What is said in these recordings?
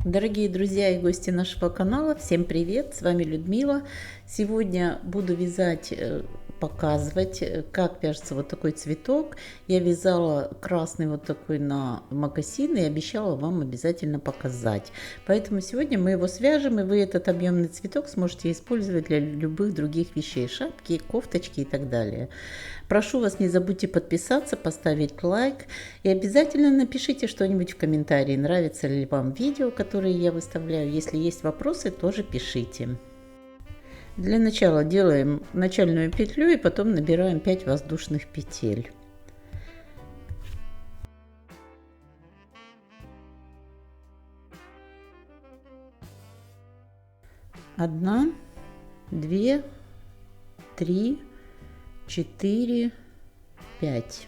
Дорогие друзья и гости нашего канала, всем привет! С вами Людмила. Сегодня буду вязать, показывать, как вяжется вот такой цветок. Я вязала красный вот такой на мокасины и обещала вам обязательно показать. Поэтому сегодня мы его свяжем, и вы этот объемный цветок сможете использовать для любых других вещей: шапки, кофточки и так далее. Прошу вас, не забудьте подписаться, поставить лайк и обязательно напишите что-нибудь в комментарии, нравится ли вам видео, которые я выставляю. Если есть вопросы, тоже пишите. Для начала делаем начальную петлю и потом набираем 5 воздушных петель. Одна, две, три, 4, 5.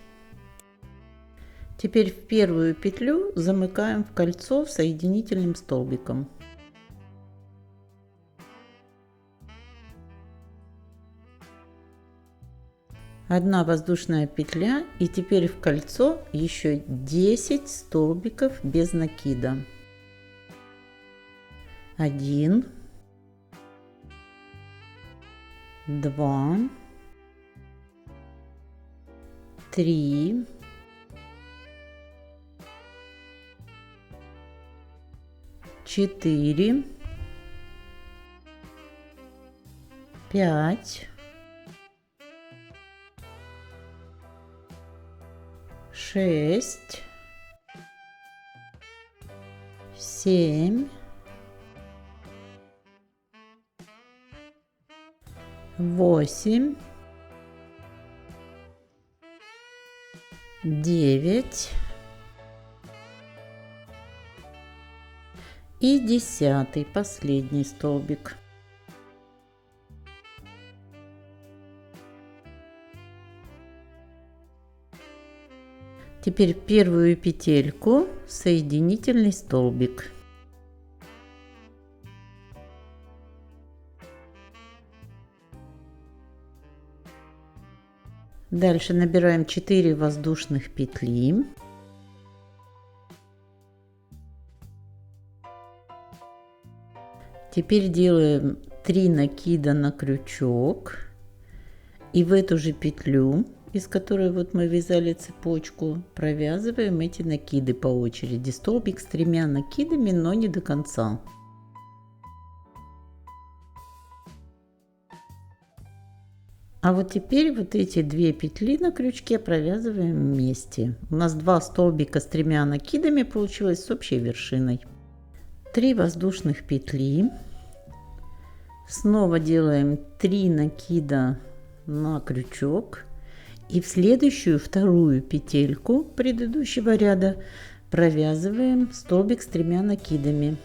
Теперь в первую петлю замыкаем в кольцо соединительным столбиком. Одна воздушная петля, и теперь в кольцо еще 10 столбиков без накида. 1, 2, 3, 4, 5, 6, 7, 8, 9 и 10-й, последний столбик. Теперь в первую петельку соединительный столбик. Дальше набираем 4 воздушных петли. Теперь делаем 3 накида на крючок, и в эту же петлю, из которой вот мы вязали цепочку, провязываем эти накиды по очереди. Столбик с 3 накидами, но не до конца. А вот теперь вот эти 2 петли на крючке провязываем вместе. У нас 2 столбика с 3 накидами получилось с общей вершиной. 3 воздушных петли. Снова делаем 3 накида на крючок. И в следующую, вторую петельку предыдущего ряда провязываем столбик с 3 накидами.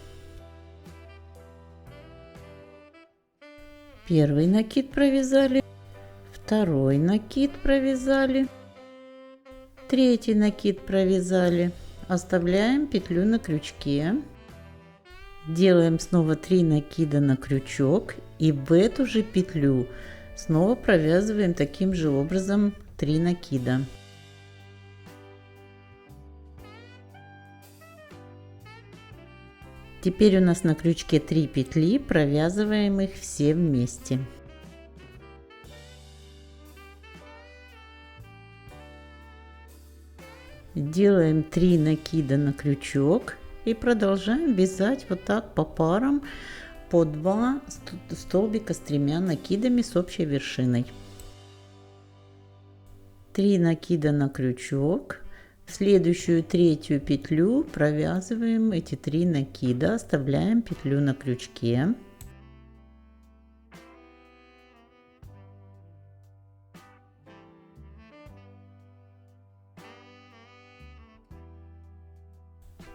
Первый накид провязали. Второй накид провязали, третий накид провязали, оставляем петлю на крючке, делаем снова 3 накида на крючок, и в эту же петлю снова провязываем таким же образом 3 накида. Теперь у нас на крючке 3 петли, провязываем их все вместе. Делаем 3 накида на крючок и продолжаем вязать вот так по парам по 2 столбика с 3 накидами с общей вершиной. 3 накида на крючок. В следующую третью петлю провязываем эти 3 накида, оставляем петлю на крючке.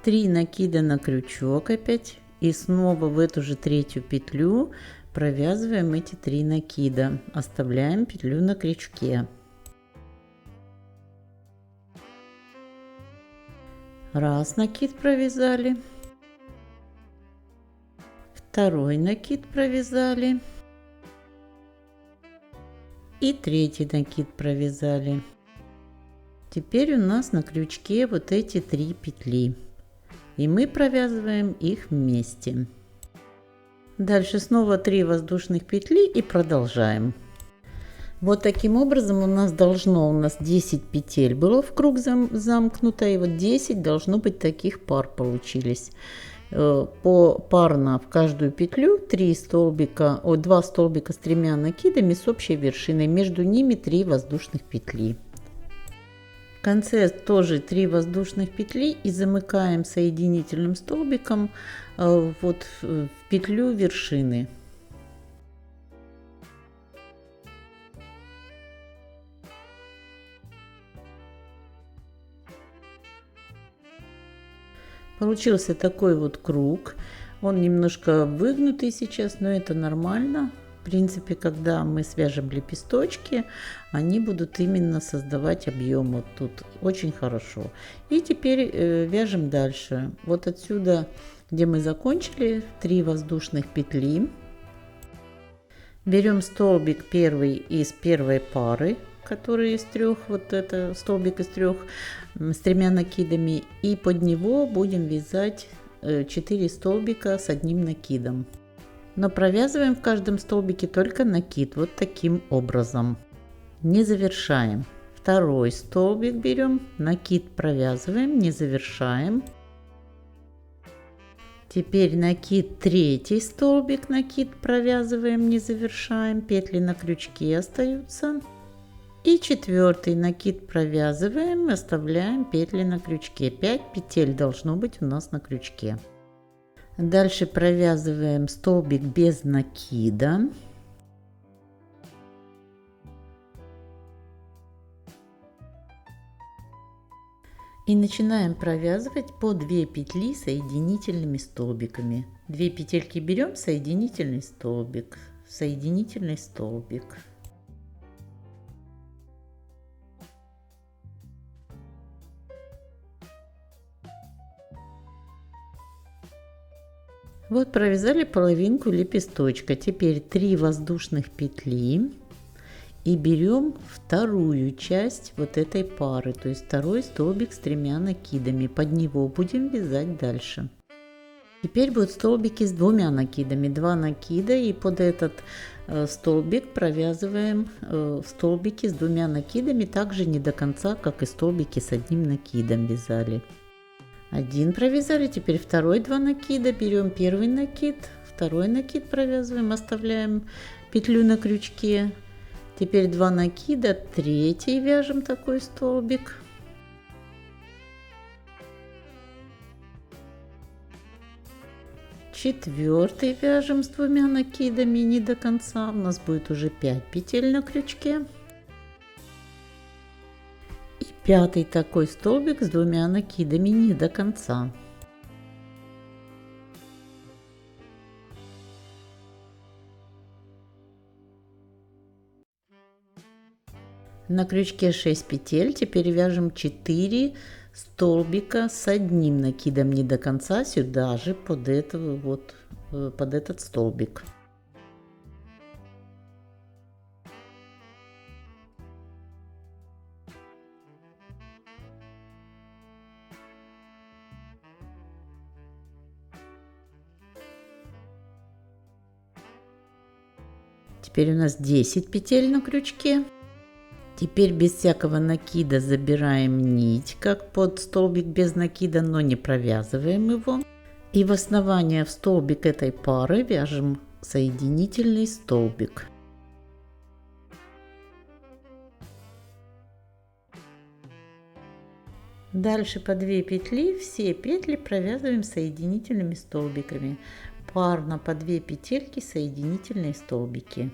Три накида на крючок опять, и снова в эту же третью петлю провязываем эти 3 накида, оставляем петлю на крючке. Раз накид провязали, второй накид провязали и третий накид провязали. Теперь у нас на крючке вот эти 3 петли. и мы провязываем их вместе. Дальше снова 3 воздушных петли и продолжаем. Вот таким образом у нас 10 петель было в круг замкнуто, и вот 10 должно быть таких пар получились. Попарно в каждую петлю 2 столбика с 3 накидами с общей вершиной, между ними 3 воздушных петли. В конце тоже 3 воздушных петли и замыкаем соединительным столбиком вот в петлю вершины. Получился такой вот круг. Он немножко выгнутый сейчас, но это нормально. В принципе, когда мы свяжем лепесточки, они будут именно создавать объем вот тут. Очень хорошо. И теперь вяжем дальше. Вот отсюда, где мы закончили, 3 воздушных петли. Берем столбик первый из первой пары, который из 3, вот это столбик из 3 с 3 накидами, и под него будем вязать 4 столбика с 1 накидом. Но провязываем в каждом столбике только накид, вот таким образом. Не завершаем. Второй столбик берем, накид провязываем, не завершаем. Теперь накид, 3 столбик, накид провязываем, не завершаем, петли на крючке остаются. И 4 накид провязываем, оставляем петли на крючке. 5 петель должно быть у нас на крючке. Дальше провязываем столбик без накида. И начинаем провязывать по 2 петли соединительными столбиками. 2 петельки берем, соединительный столбик, соединительный столбик. Вот провязали половинку лепесточка. Теперь 3 воздушных петли и берем вторую часть вот этой пары, то есть второй столбик с 3 накидами. Под него будем вязать дальше. Теперь будут столбики с 2 накидами, 2 накида, и под этот столбик провязываем столбики с 2 накидами, также не до конца, как и столбики с 1 накидом вязали. Один провязали, теперь второй 2 накида, берем первый накид, второй накид провязываем, оставляем петлю на крючке. Теперь 2 накида, 3 вяжем такой столбик. Четвертый вяжем с 2 накидами не до конца, у нас будет уже 5 петель на крючке. И 5 такой столбик с 2 накидами не до конца. На крючке 6 петель, теперь вяжем 4 столбика с 1 накидом не до конца сюда же под этот столбик. Теперь у нас 10 петель на крючке. Теперь без всякого накида забираем нить, как под столбик без накида, но не провязываем его. И в основание в столбик этой пары вяжем соединительный столбик. Дальше по 2 петли, все петли провязываем соединительными столбиками. Парно по 2 петельки соединительные столбики.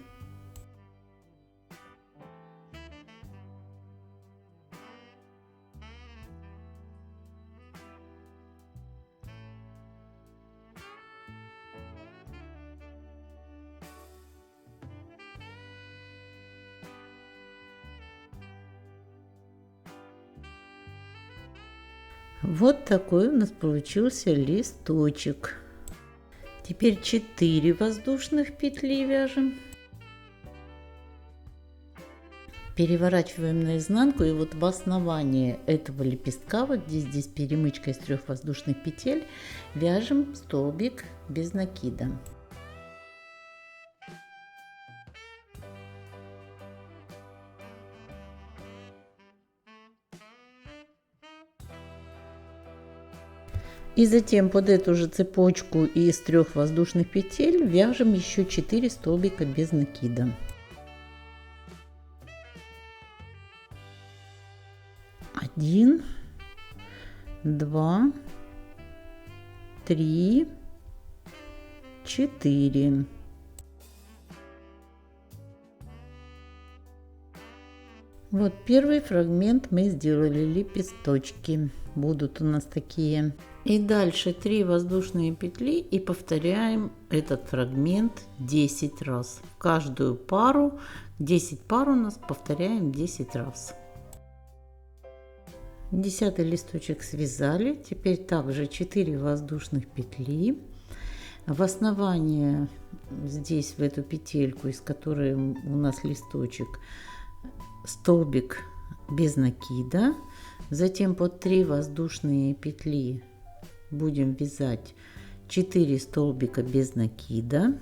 Вот такой у нас получился листочек. Теперь 4 воздушных петли вяжем. Переворачиваем наизнанку, и вот в основании этого лепестка, вот здесь перемычка из 3 воздушных петель, вяжем столбик без накида. И затем под эту же цепочку из 3 воздушных петель вяжем еще 4 столбика без накида. 1, 2, 3, 4. Вот первый фрагмент мы сделали, лепесточки будут у нас такие. И дальше 3 воздушные петли и повторяем этот фрагмент 10 раз. В каждую пару, 10 пар у нас, повторяем 10 раз. 10 листочек связали. Теперь также 4 воздушных петли. В основании здесь, в эту петельку, из которой у нас листочек, столбик без накида. Затем под 3 воздушные петли будем вязать 4 столбика без накида.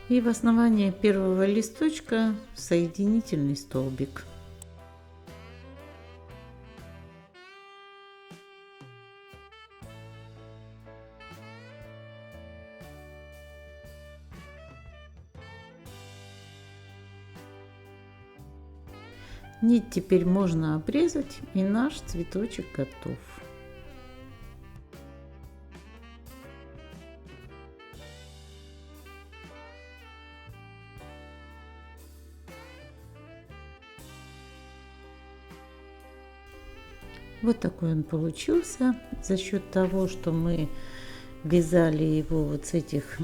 И в основании первого листочка соединительный столбик. Нить теперь можно обрезать, и наш цветочек готов. Вот такой он получился. За счет того, что мы вязали его вот с этих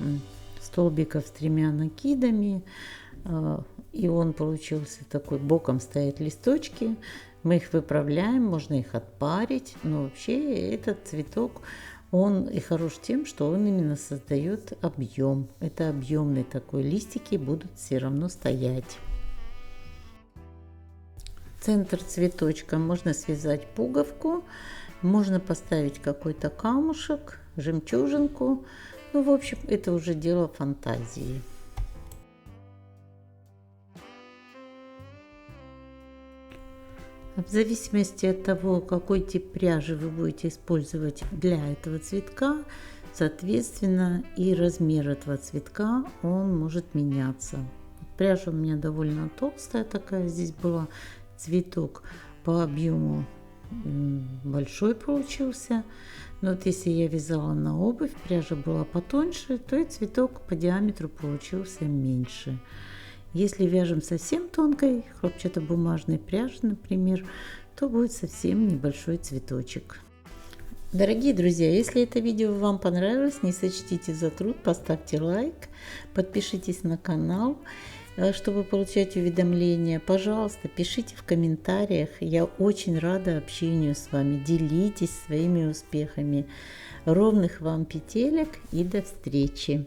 столбиков с 3 накидами, и он получился такой, боком стоят листочки, мы их выправляем, можно их отпарить, но вообще этот цветок, он и хорош тем, что он именно создает объем. Это объемный такой, листики будут все равно стоять. Центр цветочка можно связать пуговку, можно поставить какой-то камушек, жемчужинку. Ну, в общем, это уже дело фантазии. В зависимости от того, какой тип пряжи вы будете использовать для этого цветка, соответственно, и размер этого цветка, он может меняться. Пряжа у меня довольно толстая такая, здесь была. Цветок по объему большой получился. Но вот если я вязала на обувь, пряжа была потоньше, то и цветок по диаметру получился меньше. Если вяжем совсем тонкой хлопчатобумажной пряжей, например, то будет совсем небольшой цветочек. Дорогие друзья, если это видео вам понравилось, не сочтите за труд, поставьте лайк, подпишитесь на канал, чтобы получать уведомления. Пожалуйста, пишите в комментариях. Я очень рада общению с вами. Делитесь своими успехами. Ровных вам петелек и до встречи!